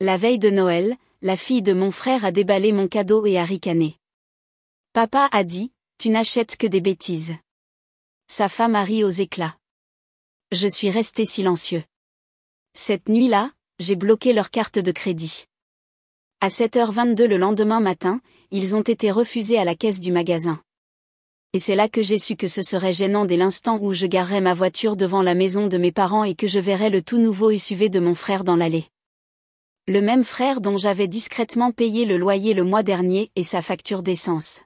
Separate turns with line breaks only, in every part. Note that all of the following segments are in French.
La veille de Noël, la fille de mon frère a déballé mon cadeau et a ricané. Papa a dit, tu n'achètes que des bêtises. Sa femme a ri aux éclats. Je suis resté silencieux. Cette nuit-là, j'ai bloqué leur carte de crédit. À 7h22 le lendemain matin, ils ont été refusés à la caisse du magasin. Et c'est là que j'ai su que ce serait gênant dès l'instant où je garerais ma voiture devant la maison de mes parents et que je verrais le tout nouveau SUV de mon frère dans l'allée. Le même frère dont j'avais discrètement payé le loyer le mois dernier et sa facture d'essence.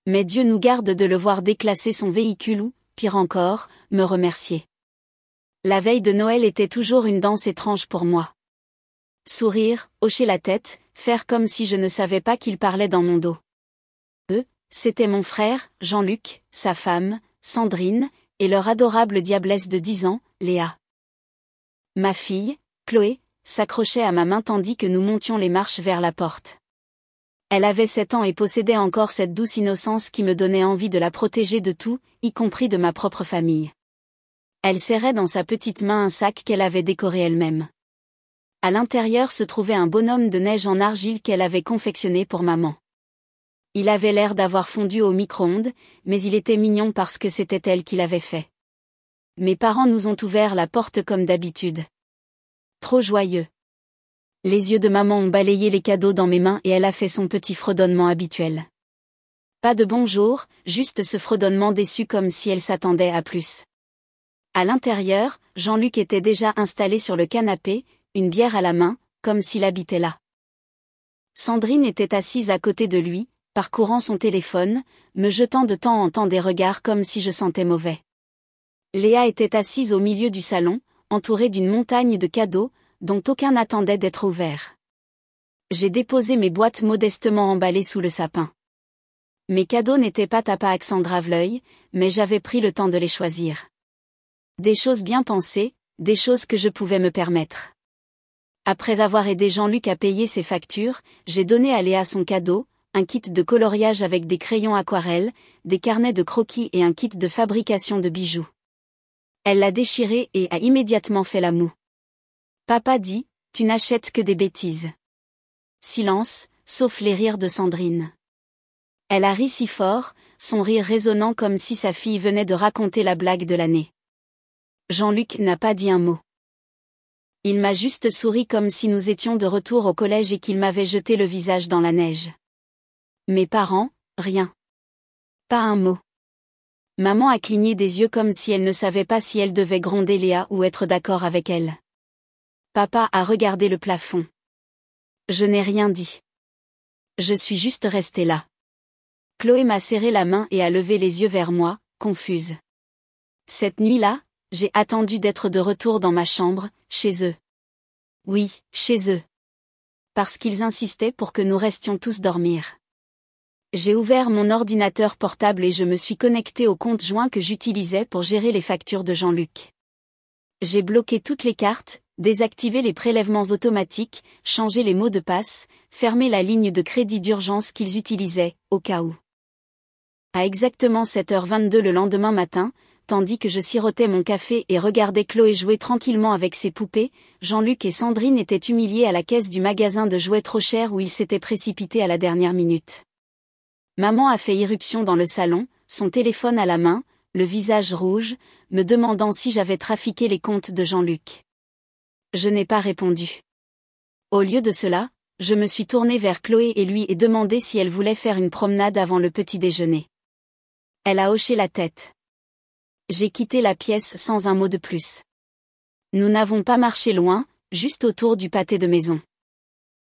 Mais Dieu nous garde de le voir déclasser son véhicule ou, pire encore, me remercier. La veille de Noël était toujours une danse étrange pour moi. Sourire, hocher la tête, faire comme si je ne savais pas qu'il parlait dans mon dos. C'était mon frère, Jean-Luc, sa femme, Sandrine, et leur adorable diablesse de 10 ans, Léa. Ma fille, Chloé, s'accrochait à ma main tandis que nous montions les marches vers la porte. Elle avait 7 ans et possédait encore cette douce innocence qui me donnait envie de la protéger de tout, y compris de ma propre famille. Elle serrait dans sa petite main un sac qu'elle avait décoré elle-même. À l'intérieur se trouvait un bonhomme de neige en argile qu'elle avait confectionné pour maman. Il avait l'air d'avoir fondu au micro-ondes, mais il était mignon parce que c'était elle qui l'avait fait. Mes parents nous ont ouvert la porte comme d'habitude. Trop joyeux. Les yeux de maman ont balayé les cadeaux dans mes mains et elle a fait son petit fredonnement habituel. Pas de bonjour, juste ce fredonnement déçu comme si elle s'attendait à plus. À l'intérieur, Jean-Luc était déjà installé sur le canapé, une bière à la main, comme s'il habitait là. Sandrine était assise à côté de lui, parcourant son téléphone, me jetant de temps en temps des regards comme si je sentais mauvais. Léa était assise au milieu du salon, entourée d'une montagne de cadeaux, dont aucun n'attendait d'être ouvert. J'ai déposé mes boîtes modestement emballées sous le sapin. Mes cadeaux n'étaient pas tapés à accent grave-l'œil, mais j'avais pris le temps de les choisir. Des choses bien pensées, des choses que je pouvais me permettre. Après avoir aidé Jean-Luc à payer ses factures, j'ai donné à Léa son cadeau, un kit de coloriage avec des crayons aquarelles, des carnets de croquis et un kit de fabrication de bijoux. Elle l'a déchiré et a immédiatement fait la moue. Papa dit, tu n'achètes que des bêtises. Silence, sauf les rires de Sandrine. Elle a ri si fort, son rire résonnant comme si sa fille venait de raconter la blague de l'année. Jean-Luc n'a pas dit un mot. Il m'a juste souri comme si nous étions de retour au collège et qu'il m'avait jeté le visage dans la neige. Mes parents, rien. Pas un mot. Maman a cligné des yeux comme si elle ne savait pas si elle devait gronder Léa ou être d'accord avec elle. Papa a regardé le plafond. Je n'ai rien dit. Je suis juste restée là. Chloé m'a serré la main et a levé les yeux vers moi, confuse. Cette nuit-là, j'ai attendu d'être de retour dans ma chambre, chez eux. Oui, chez eux. Parce qu'ils insistaient pour que nous restions tous dormir. J'ai ouvert mon ordinateur portable et je me suis connectée au compte joint que j'utilisais pour gérer les factures de Jean-Luc. J'ai bloqué toutes les cartes, désactivé les prélèvements automatiques, changé les mots de passe, fermé la ligne de crédit d'urgence qu'ils utilisaient, au cas où. À exactement 7h22 le lendemain matin, tandis que je sirotais mon café et regardais Chloé jouer tranquillement avec ses poupées, Jean-Luc et Sandrine étaient humiliés à la caisse du magasin de jouets trop cher où ils s'étaient précipités à la dernière minute. Maman a fait irruption dans le salon, son téléphone à la main, le visage rouge, me demandant si j'avais trafiqué les comptes de Jean-Luc. Je n'ai pas répondu. Au lieu de cela, je me suis tournée vers Chloé et lui ai demandé si elle voulait faire une promenade avant le petit déjeuner. Elle a hoché la tête. J'ai quitté la pièce sans un mot de plus. Nous n'avons pas marché loin, juste autour du pâté de maison.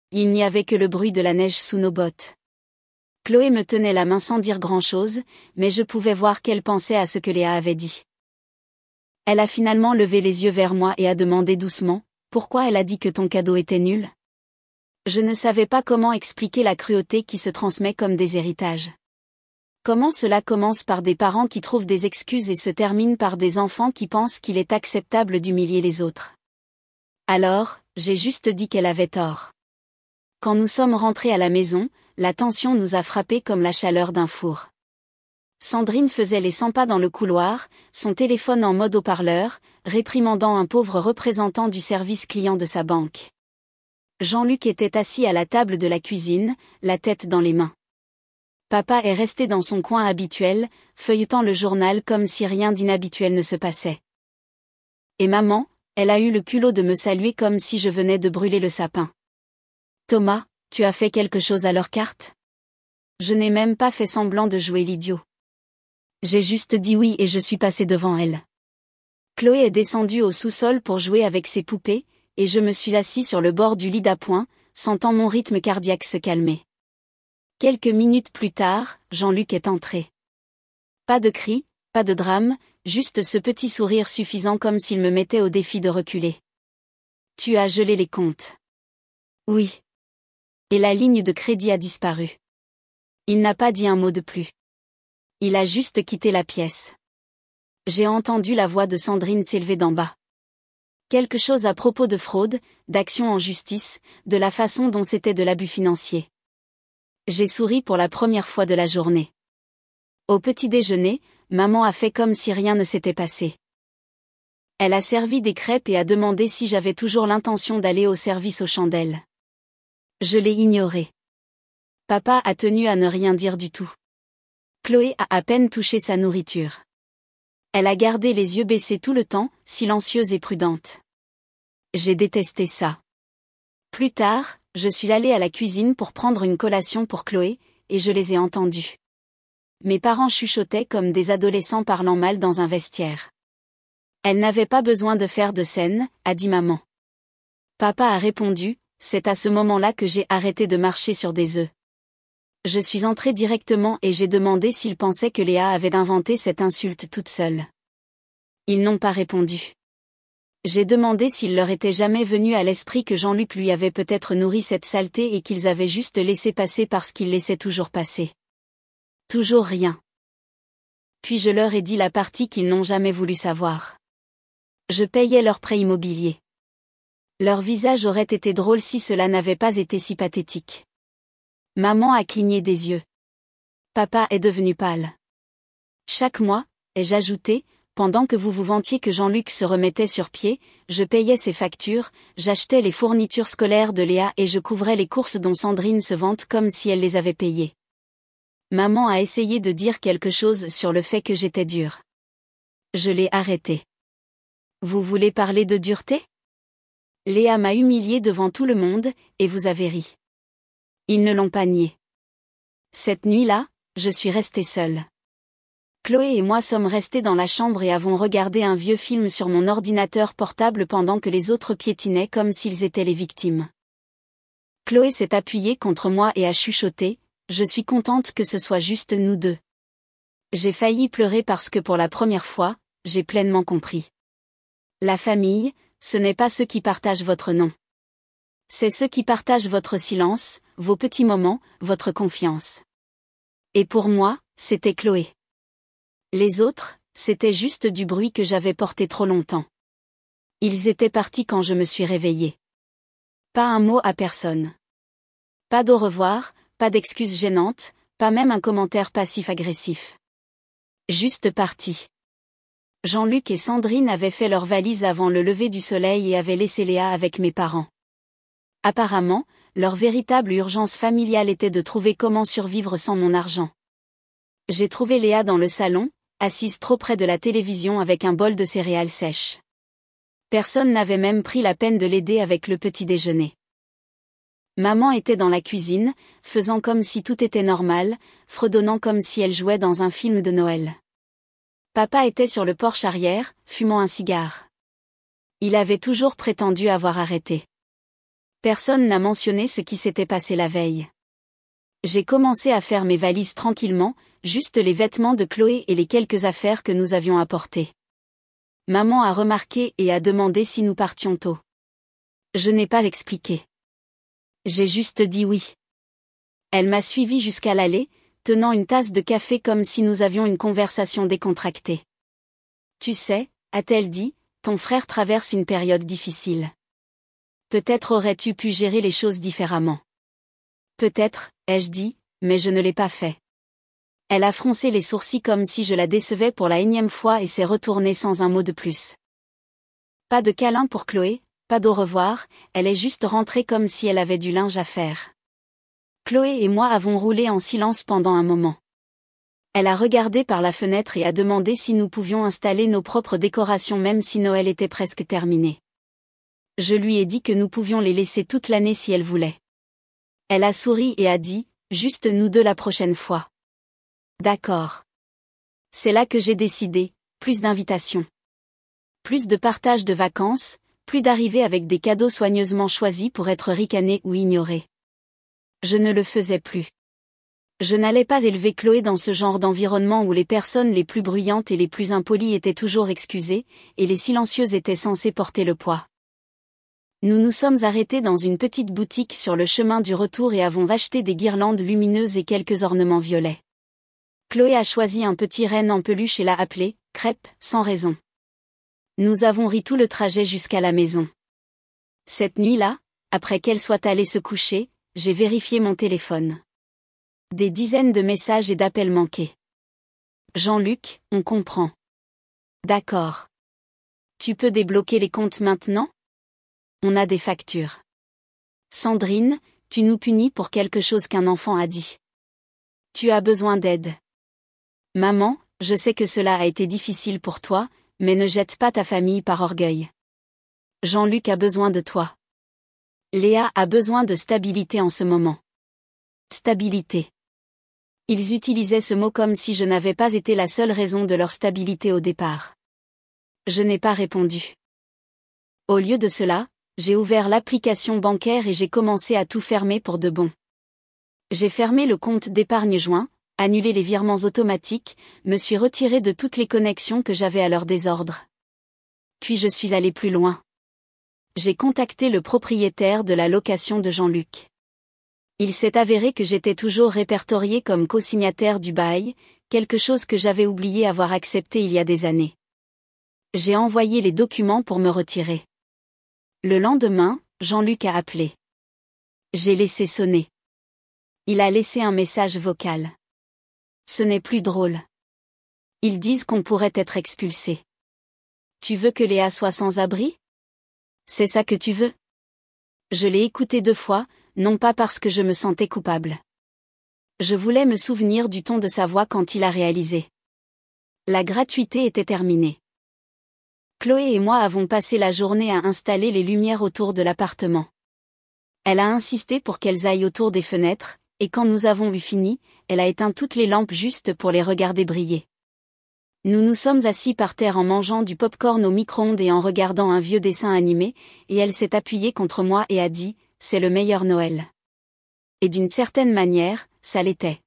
Il n'y avait que le bruit de la neige sous nos bottes. Chloé me tenait la main sans dire grand-chose, mais je pouvais voir qu'elle pensait à ce que Léa avait dit. Elle a finalement levé les yeux vers moi et a demandé doucement, « Pourquoi elle a dit que ton cadeau était nul ?» Je ne savais pas comment expliquer la cruauté qui se transmet comme des héritages. Comment cela commence par des parents qui trouvent des excuses et se termine par des enfants qui pensent qu'il est acceptable d'humilier les autres. Alors, j'ai juste dit qu'elle avait tort. Quand nous sommes rentrés à la maison, la tension nous a frappés comme la chaleur d'un four. Sandrine faisait les 100 pas dans le couloir, son téléphone en mode haut-parleur, réprimandant un pauvre représentant du service client de sa banque. Jean-Luc était assis à la table de la cuisine, la tête dans les mains. Papa est resté dans son coin habituel, feuilletant le journal comme si rien d'inhabituel ne se passait. Et maman, elle a eu le culot de me saluer comme si je venais de brûler le sapin. Thomas, tu as fait quelque chose à leurs cartes? Je n'ai même pas fait semblant de jouer l'idiot. J'ai juste dit oui et je suis passé devant elle. Chloé est descendue au sous-sol pour jouer avec ses poupées, et je me suis assis sur le bord du lit d'appoint, sentant mon rythme cardiaque se calmer. Quelques minutes plus tard, Jean-Luc est entré. Pas de cris, pas de drame, juste ce petit sourire suffisant comme s'il me mettait au défi de reculer. Tu as gelé les comptes. Oui. Et la ligne de crédit a disparu. Il n'a pas dit un mot de plus. Il a juste quitté la pièce. J'ai entendu la voix de Sandrine s'élever d'en bas. Quelque chose à propos de fraude, d'action en justice, de la façon dont c'était de l'abus financier. J'ai souri pour la première fois de la journée. Au petit déjeuner, maman a fait comme si rien ne s'était passé. Elle a servi des crêpes et a demandé si j'avais toujours l'intention d'aller au service aux chandelles. Je l'ai ignoré. Papa a tenu à ne rien dire du tout. Chloé a à peine touché sa nourriture. Elle a gardé les yeux baissés tout le temps, silencieuse et prudente. J'ai détesté ça. Plus tard, je suis allée à la cuisine pour prendre une collation pour Chloé, et je les ai entendus. Mes parents chuchotaient comme des adolescents parlant mal dans un vestiaire. Elle n'avait pas besoin de faire de scène, a dit maman. Papa a répondu, c'est à ce moment-là que j'ai arrêté de marcher sur des œufs. Je suis entrée directement et j'ai demandé s'ils pensaient que Léa avait inventé cette insulte toute seule. Ils n'ont pas répondu. J'ai demandé s'il leur était jamais venu à l'esprit que Jean-Luc lui avait peut-être nourri cette saleté et qu'ils avaient juste laissé passer parce qu'ils laissaient toujours passer. Toujours rien. Puis je leur ai dit la partie qu'ils n'ont jamais voulu savoir. Je payais leur prêt immobilier. Leur visage aurait été drôle si cela n'avait pas été si pathétique. Maman a cligné des yeux. Papa est devenu pâle. Chaque mois, ai-je ajouté, pendant que vous vous vantiez que Jean-Luc se remettait sur pied, je payais ses factures, j'achetais les fournitures scolaires de Léa et je couvrais les courses dont Sandrine se vante comme si elle les avait payées. Maman a essayé de dire quelque chose sur le fait que j'étais dure. Je l'ai arrêté. Vous voulez parler de dureté? Léa m'a humiliée devant tout le monde, et vous avez ri. Ils ne l'ont pas nié. Cette nuit-là, je suis restée seule. Chloé et moi sommes restés dans la chambre et avons regardé un vieux film sur mon ordinateur portable pendant que les autres piétinaient comme s'ils étaient les victimes. Chloé s'est appuyée contre moi et a chuchoté, « Je suis contente que ce soit juste nous deux. » J'ai failli pleurer parce que pour la première fois, j'ai pleinement compris. La famille, ce n'est pas ceux qui partagent votre nom. C'est ceux qui partagent votre silence, vos petits moments, votre confiance. Et pour moi, c'était Chloé. Les autres, c'était juste du bruit que j'avais porté trop longtemps. Ils étaient partis quand je me suis réveillée. Pas un mot à personne. Pas d'au revoir, pas d'excuses gênantes, pas même un commentaire passif-agressif. Juste partis. Jean-Luc et Sandrine avaient fait leurs valises avant le lever du soleil et avaient laissé Léa avec mes parents. Apparemment, leur véritable urgence familiale était de trouver comment survivre sans mon argent. J'ai trouvé Léa dans le salon, assise trop près de la télévision avec un bol de céréales sèches. Personne n'avait même pris la peine de l'aider avec le petit déjeuner. Maman était dans la cuisine, faisant comme si tout était normal, fredonnant comme si elle jouait dans un film de Noël. Papa était sur le porche arrière, fumant un cigare. Il avait toujours prétendu avoir arrêté. Personne n'a mentionné ce qui s'était passé la veille. J'ai commencé à faire mes valises tranquillement, juste les vêtements de Chloé et les quelques affaires que nous avions apportées. Maman a remarqué et a demandé si nous partions tôt. Je n'ai pas expliqué. J'ai juste dit oui. Elle m'a suivi jusqu'à l'allée, tenant une tasse de café comme si nous avions une conversation décontractée. Tu sais, a-t-elle dit, ton frère traverse une période difficile. Peut-être aurais-tu pu gérer les choses différemment. Peut-être, ai-je dit, mais je ne l'ai pas fait. Elle a froncé les sourcils comme si je la décevais pour la énième fois et s'est retournée sans un mot de plus. Pas de câlin pour Chloé, pas d'au revoir, elle est juste rentrée comme si elle avait du linge à faire. Chloé et moi avons roulé en silence pendant un moment. Elle a regardé par la fenêtre et a demandé si nous pouvions installer nos propres décorations même si Noël était presque terminé. Je lui ai dit que nous pouvions les laisser toute l'année si elle voulait. Elle a souri et a dit, juste nous deux la prochaine fois. D'accord. C'est là que j'ai décidé, plus d'invitations. Plus de partage de vacances, plus d'arrivées avec des cadeaux soigneusement choisis pour être ricanés ou ignorés. Je ne le faisais plus. Je n'allais pas élever Chloé dans ce genre d'environnement où les personnes les plus bruyantes et les plus impolies étaient toujours excusées, et les silencieuses étaient censées porter le poids. Nous nous sommes arrêtés dans une petite boutique sur le chemin du retour et avons acheté des guirlandes lumineuses et quelques ornements violets. Chloé a choisi un petit renne en peluche et l'a appelé « Crêpe » sans raison. Nous avons ri tout le trajet jusqu'à la maison. Cette nuit-là, après qu'elle soit allée se coucher, j'ai vérifié mon téléphone. Des dizaines de messages et d'appels manqués. Jean-Luc, on comprend. D'accord. Tu peux débloquer les comptes maintenant ? On a des factures. Sandrine, tu nous punis pour quelque chose qu'un enfant a dit. Tu as besoin d'aide. Maman, je sais que cela a été difficile pour toi, mais ne jette pas ta famille par orgueil. Jean-Luc a besoin de toi. Léa a besoin de stabilité en ce moment. Stabilité. Ils utilisaient ce mot comme si je n'avais pas été la seule raison de leur stabilité au départ. Je n'ai pas répondu. Au lieu de cela, j'ai ouvert l'application bancaire et j'ai commencé à tout fermer pour de bon. J'ai fermé le compte d'épargne joint, annulé les virements automatiques, me suis retiré de toutes les connexions que j'avais à leur désordre. Puis je suis allé plus loin. J'ai contacté le propriétaire de la location de Jean-Luc. Il s'est avéré que j'étais toujours répertorié comme co-signataire du bail, quelque chose que j'avais oublié avoir accepté il y a des années. J'ai envoyé les documents pour me retirer. Le lendemain, Jean-Luc a appelé. J'ai laissé sonner. Il a laissé un message vocal. Ce n'est plus drôle. Ils disent qu'on pourrait être expulsé. Tu veux que Léa soit sans abri ? C'est ça que tu veux ? Je l'ai écouté 2 fois, non pas parce que je me sentais coupable. Je voulais me souvenir du ton de sa voix quand il a réalisé. La gratuité était terminée. Chloé et moi avons passé la journée à installer les lumières autour de l'appartement. Elle a insisté pour qu'elles aillent autour des fenêtres, et quand nous avons eu fini, elle a éteint toutes les lampes juste pour les regarder briller. Nous nous sommes assis par terre en mangeant du pop-corn au micro-ondes et en regardant un vieux dessin animé, et elle s'est appuyée contre moi et a dit « C'est le meilleur Noël ». Et d'une certaine manière, ça l'était.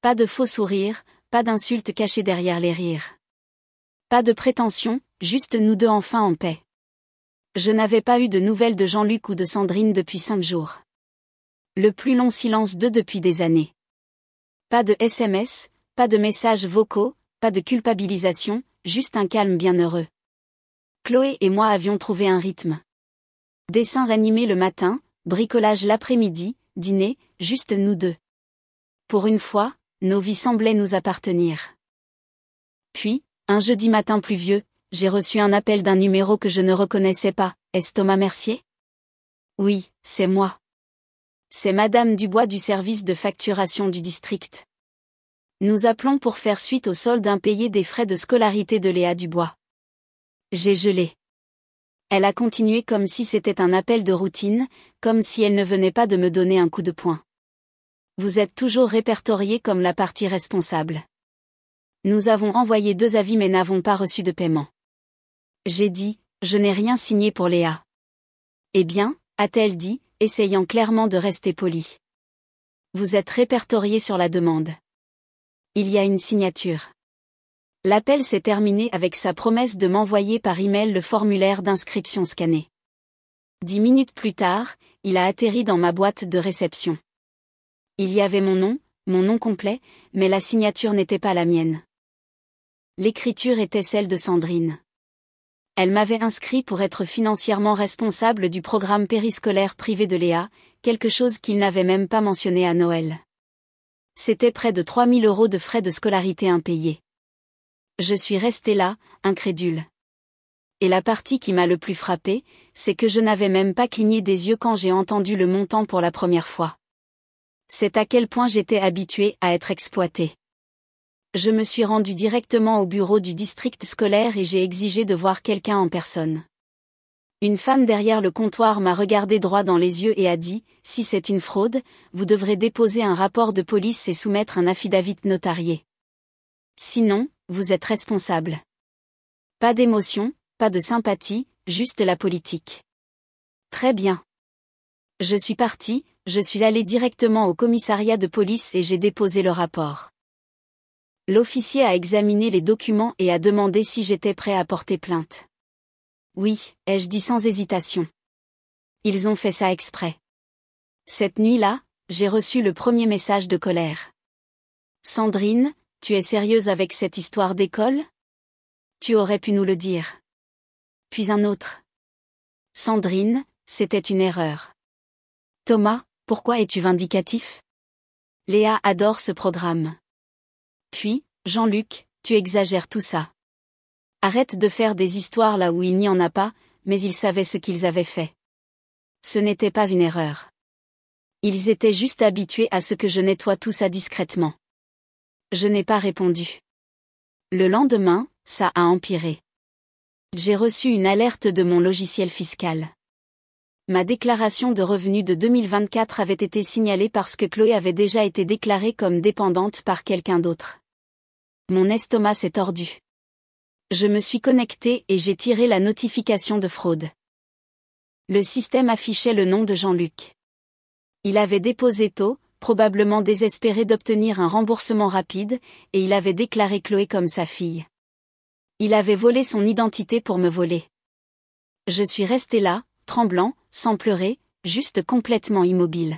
Pas de faux sourires, pas d'insultes cachées derrière les rires. Pas de prétention, juste nous deux enfin en paix. Je n'avais pas eu de nouvelles de Jean-Luc ou de Sandrine depuis 5 jours. Le plus long silence d'eux depuis des années. Pas de SMS, pas de messages vocaux, pas de culpabilisation, juste un calme bienheureux. Chloé et moi avions trouvé un rythme. Dessins animés le matin, bricolage l'après-midi, dîner, juste nous deux. Pour une fois, nos vies semblaient nous appartenir. Puis, un jeudi matin pluvieux, j'ai reçu un appel d'un numéro que je ne reconnaissais pas. Est-ce Thomas Mercier ? Oui, c'est moi. C'est Madame Dubois du service de facturation du district. Nous appelons pour faire suite au solde impayé des frais de scolarité de Léa Dubois. J'ai gelé. Elle a continué comme si c'était un appel de routine, comme si elle ne venait pas de me donner un coup de poing. Vous êtes toujours répertorié comme la partie responsable. Nous avons envoyé 2 avis mais n'avons pas reçu de paiement. J'ai dit, je n'ai rien signé pour Léa. Eh bien, a-t-elle dit, essayant clairement de rester polie. Vous êtes répertorié sur la demande. Il y a une signature. L'appel s'est terminé avec sa promesse de m'envoyer par email le formulaire d'inscription scanné. 10 minutes plus tard, il a atterri dans ma boîte de réception. Il y avait mon nom complet, mais la signature n'était pas la mienne. L'écriture était celle de Sandrine. Elle m'avait inscrit pour être financièrement responsable du programme périscolaire privé de Léa, quelque chose qu'il n'avait même pas mentionné à Noël. C'était près de 3 000 € de frais de scolarité impayés. Je suis restée là, incrédule. Et la partie qui m'a le plus frappé, c'est que je n'avais même pas cligné des yeux quand j'ai entendu le montant pour la première fois. C'est à quel point j'étais habituée à être exploitée. Je me suis rendue directement au bureau du district scolaire et j'ai exigé de voir quelqu'un en personne. Une femme derrière le comptoir m'a regardé droit dans les yeux et a dit « Si c'est une fraude, vous devrez déposer un rapport de police et soumettre un affidavit notarié. Sinon, vous êtes responsable. » Pas d'émotion, pas de sympathie, juste la politique. Très bien. Je suis partie, je suis allée directement au commissariat de police et j'ai déposé le rapport. L'officier a examiné les documents et a demandé si j'étais prêt à porter plainte. Oui, ai-je dit sans hésitation. Ils ont fait ça exprès. Cette nuit-là, j'ai reçu le premier message de colère. Sandrine, tu es sérieuse avec cette histoire d'école? Tu aurais pu nous le dire. Puis un autre. Sandrine, c'était une erreur. Thomas, pourquoi es-tu vindicatif? Léa adore ce programme. Puis, Jean-Luc, tu exagères tout ça. Arrête de faire des histoires là où il n'y en a pas, mais ils savaient ce qu'ils avaient fait. Ce n'était pas une erreur. Ils étaient juste habitués à ce que je nettoie tout ça discrètement. Je n'ai pas répondu. Le lendemain, ça a empiré. J'ai reçu une alerte de mon logiciel fiscal. Ma déclaration de revenus de 2024 avait été signalée parce que Chloé avait déjà été déclarée comme dépendante par quelqu'un d'autre. Mon estomac s'est tordu. Je me suis connectée et j'ai tiré la notification de fraude. Le système affichait le nom de Jean-Luc. Il avait déposé tôt, probablement désespéré d'obtenir un remboursement rapide, et il avait déclaré Chloé comme sa fille. Il avait volé son identité pour me voler. Je suis restée là, tremblant, sans pleurer, juste complètement immobile.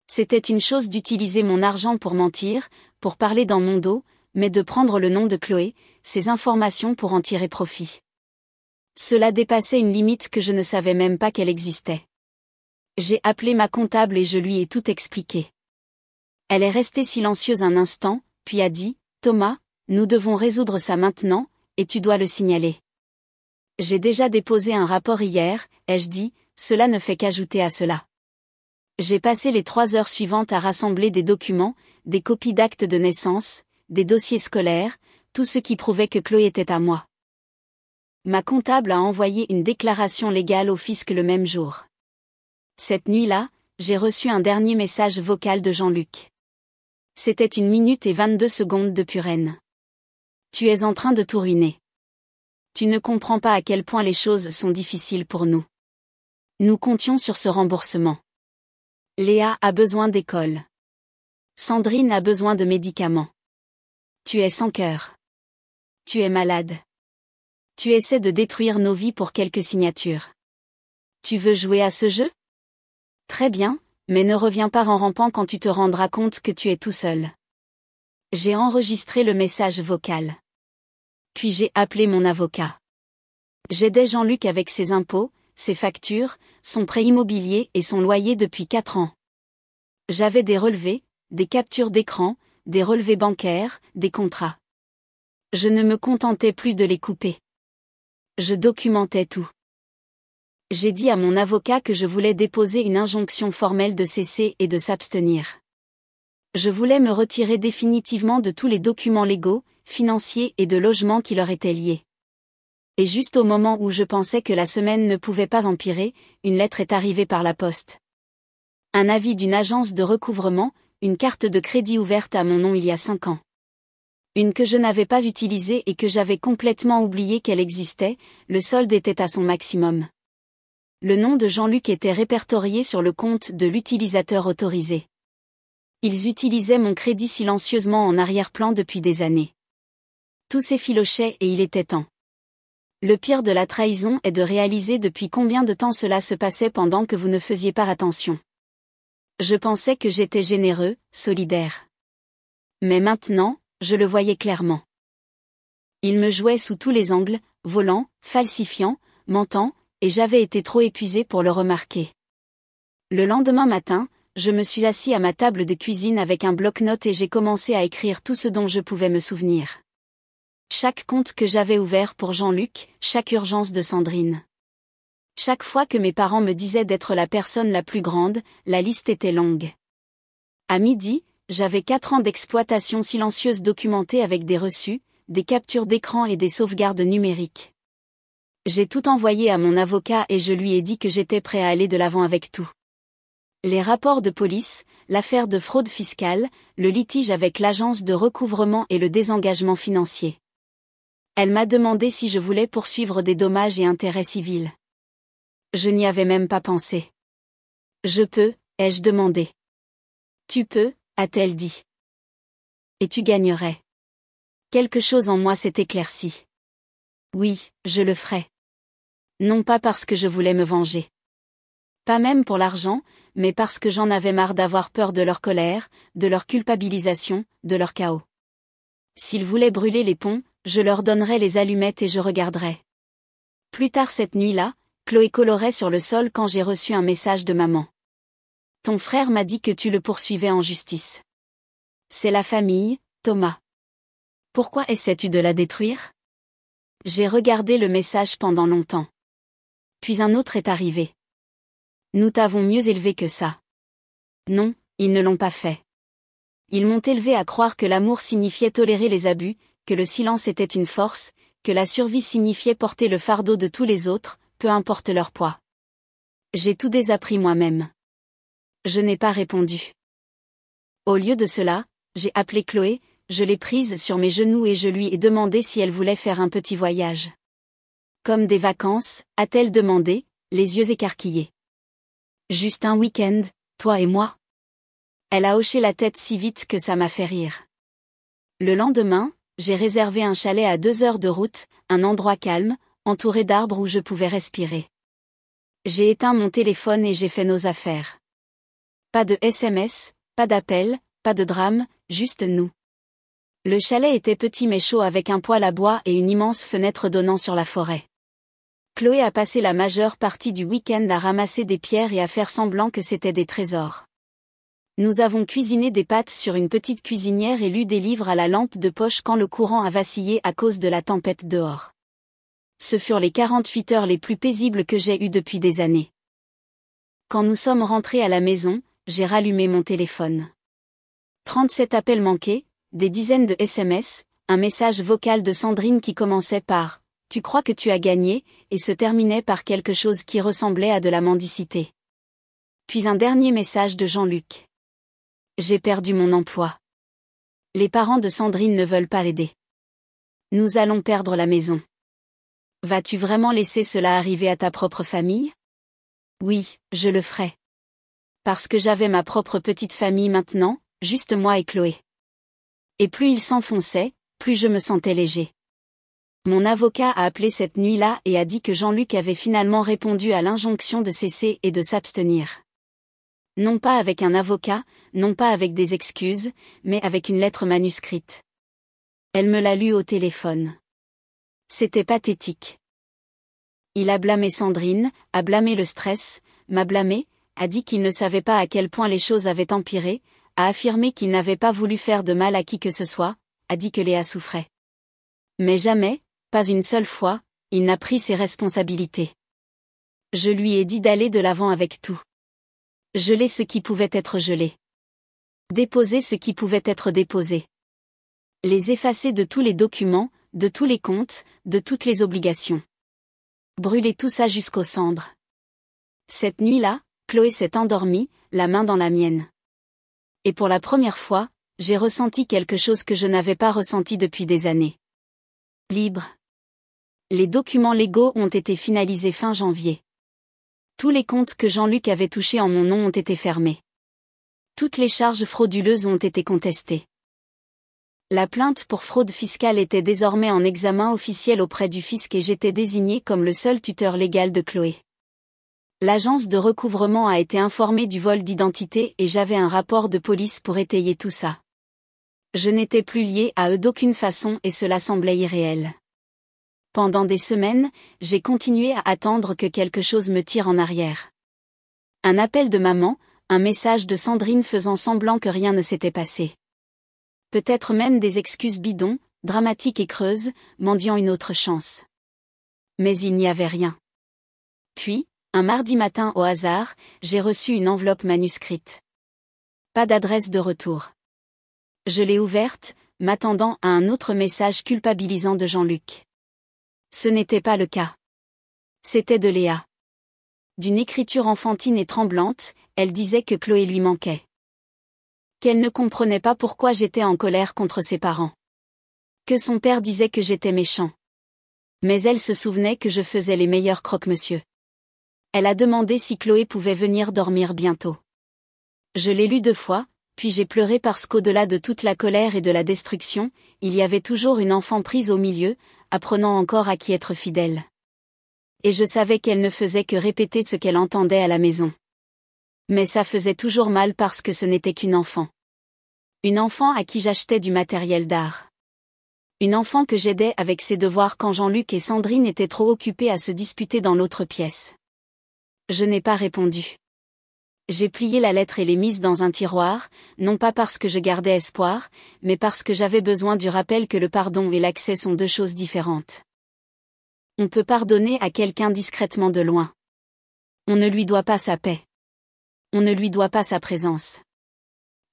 C'était une chose d'utiliser mon argent pour mentir, pour parler dans mon dos, mais de prendre le nom de Chloé, ses informations pour en tirer profit. Cela dépassait une limite que je ne savais même pas qu'elle existait. J'ai appelé ma comptable et je lui ai tout expliqué. Elle est restée silencieuse un instant, puis a dit « Thomas, nous devons résoudre ça maintenant, et tu dois le signaler. » J'ai déjà déposé un rapport hier, ai-je dit, cela ne fait qu'ajouter à cela. J'ai passé les 3 heures suivantes à rassembler des documents, des copies d'actes de naissance, des dossiers scolaires, tout ce qui prouvait que Chloé était à moi. Ma comptable a envoyé une déclaration légale au fisc le même jour. Cette nuit-là, j'ai reçu un dernier message vocal de Jean-Luc. C'était 1 minute et 22 secondes de pure haine. Tu es en train de tout ruiner. Tu ne comprends pas à quel point les choses sont difficiles pour nous. Nous comptions sur ce remboursement. Léa a besoin d'école. Sandrine a besoin de médicaments. Tu es sans cœur. Tu es malade. Tu essaies de détruire nos vies pour quelques signatures. Tu veux jouer à ce jeu? Très bien, mais ne reviens pas en rampant quand tu te rendras compte que tu es tout seul. J'ai enregistré le message vocal. Puis j'ai appelé mon avocat. J'aidais Jean-Luc avec ses impôts, ses factures, son prêt immobilier et son loyer depuis 4 ans. J'avais des relevés, des captures d'écran, des relevés bancaires, des contrats. Je ne me contentais plus de les couper. Je documentais tout. J'ai dit à mon avocat que je voulais déposer une injonction formelle de cesser et de s'abstenir. Je voulais me retirer définitivement de tous les documents légaux, financiers et de logement qui leur étaient liés. Et juste au moment où je pensais que la semaine ne pouvait pas empirer, une lettre est arrivée par la poste. Un avis d'une agence de recouvrement, une carte de crédit ouverte à mon nom il y a 5 ans. Une que je n'avais pas utilisée et que j'avais complètement oublié qu'elle existait, le solde était à son maximum. Le nom de Jean-Luc était répertorié sur le compte de l'utilisateur autorisé. Ils utilisaient mon crédit silencieusement en arrière-plan depuis des années. Tout s'effilochait et il était temps. Le pire de la trahison est de réaliser depuis combien de temps cela se passait pendant que vous ne faisiez pas attention. Je pensais que j'étais généreux, solidaire. Mais maintenant, je le voyais clairement. Il me jouait sous tous les angles, volant, falsifiant, mentant, et j'avais été trop épuisée pour le remarquer. Le lendemain matin, je me suis assis à ma table de cuisine avec un bloc-notes et j'ai commencé à écrire tout ce dont je pouvais me souvenir. Chaque compte que j'avais ouvert pour Jean-Luc, chaque urgence de Sandrine. Chaque fois que mes parents me disaient d'être la personne la plus grande, la liste était longue. À midi, j'avais 4 ans d'exploitation silencieuse documentée avec des reçus, des captures d'écran et des sauvegardes numériques. J'ai tout envoyé à mon avocat et je lui ai dit que j'étais prêt à aller de l'avant avec tout. Les rapports de police, l'affaire de fraude fiscale, le litige avec l'agence de recouvrement et le désengagement financier. Elle m'a demandé si je voulais poursuivre des dommages et intérêts civils. Je n'y avais même pas pensé. Je peux, ai-je demandé. Tu peux, a-t-elle dit. Et tu gagnerais. Quelque chose en moi s'est éclairci. Oui, je le ferai. Non pas parce que je voulais me venger. Pas même pour l'argent, mais parce que j'en avais marre d'avoir peur de leur colère, de leur culpabilisation, de leur chaos. S'ils voulaient brûler les ponts, je leur donnerais les allumettes et je regarderais. Plus tard cette nuit-là, Chloé colorait sur le sol quand j'ai reçu un message de maman. Ton frère m'a dit que tu le poursuivais en justice. C'est la famille, Thomas. Pourquoi essaies-tu de la détruire? J'ai regardé le message pendant longtemps. Puis un autre est arrivé. Nous t'avons mieux élevé que ça. Non, ils ne l'ont pas fait. Ils m'ont élevé à croire que l'amour signifiait tolérer les abus, que le silence était une force, que la survie signifiait porter le fardeau de tous les autres, peu importe leur poids. J'ai tout désappris moi-même. Je n'ai pas répondu. Au lieu de cela, j'ai appelé Chloé, je l'ai prise sur mes genoux et je lui ai demandé si elle voulait faire un petit voyage. Comme des vacances, a-t-elle demandé, les yeux écarquillés. Juste un week-end, toi et moi? Elle a hoché la tête si vite que ça m'a fait rire. Le lendemain, j'ai réservé un chalet à 2 heures de route, un endroit calme, entouré d'arbres où je pouvais respirer. J'ai éteint mon téléphone et j'ai fait nos affaires. Pas de SMS, pas d'appel, pas de drame, juste nous. Le chalet était petit mais chaud avec un poêle à bois et une immense fenêtre donnant sur la forêt. Chloé a passé la majeure partie du week-end à ramasser des pierres et à faire semblant que c'était des trésors. Nous avons cuisiné des pâtes sur une petite cuisinière et lu des livres à la lampe de poche quand le courant a vacillé à cause de la tempête dehors. Ce furent les 48 heures les plus paisibles que j'ai eues depuis des années. Quand nous sommes rentrés à la maison, j'ai rallumé mon téléphone. 37 appels manqués, des dizaines de SMS, un message vocal de Sandrine qui commençait par « Tu crois que tu as gagné » et se terminait par quelque chose qui ressemblait à de la mendicité. Puis un dernier message de Jean-Luc. J'ai perdu mon emploi. Les parents de Sandrine ne veulent pas l'aider. Nous allons perdre la maison. Vas-tu vraiment laisser cela arriver à ta propre famille? Oui, je le ferai. Parce que j'avais ma propre petite famille maintenant, juste moi et Chloé. Et plus il s'enfonçait, plus je me sentais léger. Mon avocat a appelé cette nuit-là et a dit que Jean-Luc avait finalement répondu à l'injonction de cesser et de s'abstenir. Non pas avec un avocat, non pas avec des excuses, mais avec une lettre manuscrite. Elle me l'a lue au téléphone. C'était pathétique. Il a blâmé Sandrine, a blâmé le stress, m'a blâmé, a dit qu'il ne savait pas à quel point les choses avaient empiré, a affirmé qu'il n'avait pas voulu faire de mal à qui que ce soit, a dit que Léa souffrait. Mais jamais, pas une seule fois, il n'a pris ses responsabilités. Je lui ai dit d'aller de l'avant avec tout. Geler ce qui pouvait être gelé. Déposer ce qui pouvait être déposé. Les effacer de tous les documents, de tous les comptes, de toutes les obligations. Brûler tout ça jusqu'aux cendres. Cette nuit-là, Chloé s'est endormie, la main dans la mienne. Et pour la première fois, j'ai ressenti quelque chose que je n'avais pas ressenti depuis des années. Libre. Les documents légaux ont été finalisés fin janvier. Tous les comptes que Jean-Luc avait touchés en mon nom ont été fermés. Toutes les charges frauduleuses ont été contestées. La plainte pour fraude fiscale était désormais en examen officiel auprès du fisc et j'étais désigné comme le seul tuteur légal de Chloé. L'agence de recouvrement a été informée du vol d'identité et j'avais un rapport de police pour étayer tout ça. Je n'étais plus lié à eux d'aucune façon et cela semblait irréel. Pendant des semaines, j'ai continué à attendre que quelque chose me tire en arrière. Un appel de maman, un message de Sandrine faisant semblant que rien ne s'était passé. Peut-être même des excuses bidons, dramatique et creuse, mendiant une autre chance. Mais il n'y avait rien. Puis, un mardi matin au hasard, j'ai reçu une enveloppe manuscrite. Pas d'adresse de retour. Je l'ai ouverte, m'attendant à un autre message culpabilisant de Jean-Luc. Ce n'était pas le cas. C'était de Léa. D'une écriture enfantine et tremblante, elle disait que Chloé lui manquait. Qu'elle ne comprenait pas pourquoi j'étais en colère contre ses parents. Que son père disait que j'étais méchant. Mais elle se souvenait que je faisais les meilleurs croque-monsieur. Elle a demandé si Chloé pouvait venir dormir bientôt. Je l'ai lu 2 fois, puis j'ai pleuré parce qu'au-delà de toute la colère et de la destruction, il y avait toujours une enfant prise au milieu, apprenant encore à qui être fidèle. Et je savais qu'elle ne faisait que répéter ce qu'elle entendait à la maison. Mais ça faisait toujours mal parce que ce n'était qu'une enfant. Une enfant à qui j'achetais du matériel d'art. Une enfant que j'aidais avec ses devoirs quand Jean-Luc et Sandrine étaient trop occupés à se disputer dans l'autre pièce. Je n'ai pas répondu. J'ai plié la lettre et l'ai mise dans un tiroir, non pas parce que je gardais espoir, mais parce que j'avais besoin du rappel que le pardon et l'accès sont 2 choses différentes. On peut pardonner à quelqu'un discrètement de loin. On ne lui doit pas sa paix. On ne lui doit pas sa présence.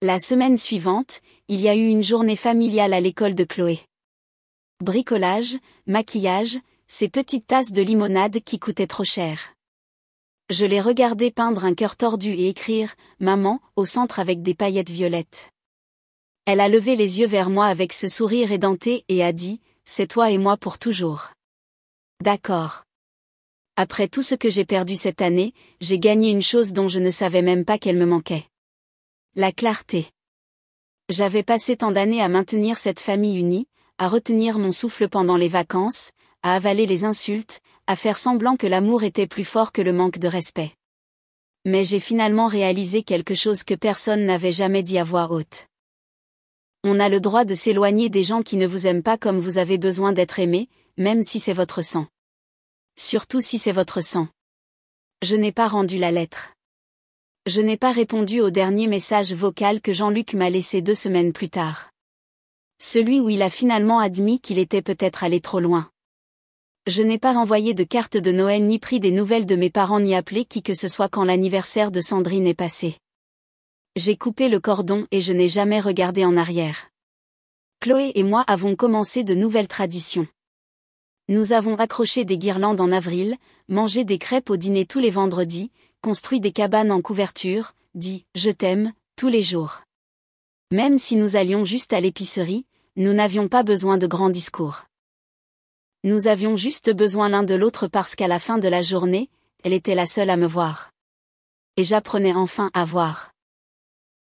La semaine suivante, il y a eu une journée familiale à l'école de Chloé. Bricolage, maquillage, ces petites tasses de limonade qui coûtaient trop cher. Je l'ai regardé peindre un cœur tordu et écrire « Maman » au centre avec des paillettes violettes. Elle a levé les yeux vers moi avec ce sourire édenté et a dit « C'est toi et moi pour toujours. » D'accord. Après tout ce que j'ai perdu cette année, j'ai gagné une chose dont je ne savais même pas qu'elle me manquait. La clarté. J'avais passé tant d'années à maintenir cette famille unie, à retenir mon souffle pendant les vacances, à avaler les insultes, à faire semblant que l'amour était plus fort que le manque de respect. Mais j'ai finalement réalisé quelque chose que personne n'avait jamais dit à voix haute. On a le droit de s'éloigner des gens qui ne vous aiment pas comme vous avez besoin d'être aimé, même si c'est votre sang. Surtout si c'est votre sang. Je n'ai pas rendu la lettre. Je n'ai pas répondu au dernier message vocal que Jean-Luc m'a laissé 2 semaines plus tard. Celui où il a finalement admis qu'il était peut-être allé trop loin. Je n'ai pas envoyé de carte de Noël ni pris des nouvelles de mes parents ni appelé qui que ce soit quand l'anniversaire de Sandrine est passé. J'ai coupé le cordon et je n'ai jamais regardé en arrière. Chloé et moi avons commencé de nouvelles traditions. Nous avons accroché des guirlandes en avril, mangé des crêpes au dîner tous les vendredis, construit des cabanes en couverture, dit « Je t'aime » tous les jours. Même si nous allions juste à l'épicerie, nous n'avions pas besoin de grands discours. Nous avions juste besoin l'un de l'autre parce qu'à la fin de la journée, elle était la seule à me voir. Et j'apprenais enfin à voir.